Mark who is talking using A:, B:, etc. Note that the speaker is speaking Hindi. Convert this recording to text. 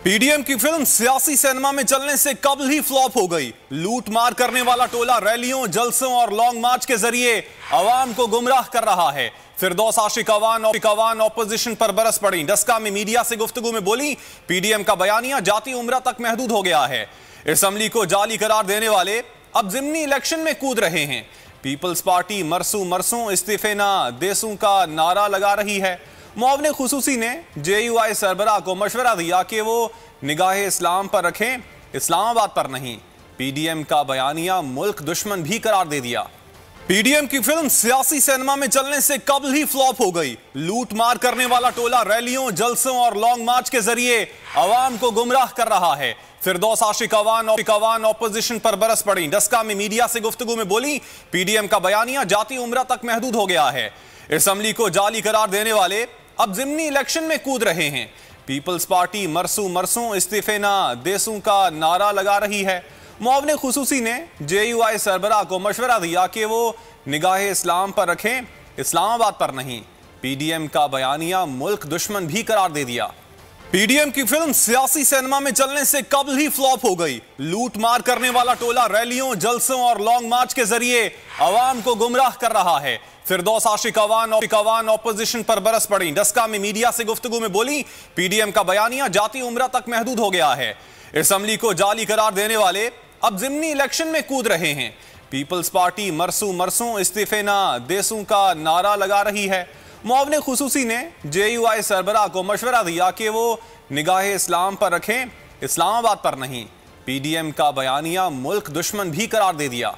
A: पीडीएम की फिल्म सियासी सिनेमा में चलने से कबल ही फ्लॉप हो गई। लूट मार करने वाला टोला रैलियों, जलसों और लॉन्ग मार्च के जरिए आवाम को गुमराह कर रहा है। फिरदौस आशिक अवान ऑपोजिशन पर बरस पड़ी। डस्का में मीडिया से गुफ्तगू में बोली, पीडीएम का बयानिया जाती उम्र तक महदूद हो गया है। असेंबली को जाली करार देने वाले अब जिमनी इलेक्शन में कूद रहे हैं। पीपल्स पार्टी मरसू मरसू इस्तीफे ना देसू का नारा लगा रही है। मुआवने खुसूसी ने जेयूआई सरबराह को मशवरा दिया कि वो निगाह इस्लाम पर रखें, इस्लामाबाद पर नहीं। पीडीएम का बयानिया मुल्क दुश्मन भी करार दे दिया। पीडीएम की फिल्म सियासी सिनेमा में चलने से कबल ही फ्लॉप हो गई। लूट मार करने वाला टोला रैलियों, जलसों और लॉन्ग मार्च के जरिए आवाम को गुमराह कर रहा है। फिरदौस आशिक अवान ऑपोजिशन पर बरस पड़ी। डस्का में मीडिया से गुफ्तगू में बोली, पीडीएम का बयानिया जाती उम्र तक महदूद हो गया है। असेंबली को जाली करार देने वाले अब जिमनी इलेक्शन में कूद रहे हैं। पीपल्स पार्टी मरसू मरसू इस्तीफे ना देसू का नारा लगा रही है। मुआवने खुसूसी ने जेयूआई सरबराह को मशवरा दिया कि वो निगाह इस्लाम पर रखें, इस्लामाबाद पर नहीं। पीडीएम का बयानिया मुल्क दुश्मन भी करार दे दिया। पीडीएम की फिल्म सियासी सिनेमा में चलने से कबल ही फ्लॉप हो गई। लूट मार करने वाला टोला रैलियों, जलसों और लॉन्ग मार्च के जरिए आवाम को गुमराह कर रहा है। फिरदौस आशिक अवान ऑपोजिशन पर बरस पड़ी। डस्का में मीडिया से गुफ्तगू में बोली, पीडीएम का बयानिया जाती उम्र तक महदूद हो गया है। असेंबली को जाली करार देने वाले अब जिमनी इलेक्शन में कूद रहे हैं। पीपल्स पार्टी मरसू मरसू इस्तीफे ना देसू का नारा लगा रही है। मुआवने खुसूसी ने जेयूआई सरबराह को मशवरा दिया कि वो निगाह इस्लाम पर रखें, इस्लामाबाद पर नहीं। पीडीएम का बयानिया मुल्क दुश्मन भी करार दे दिया।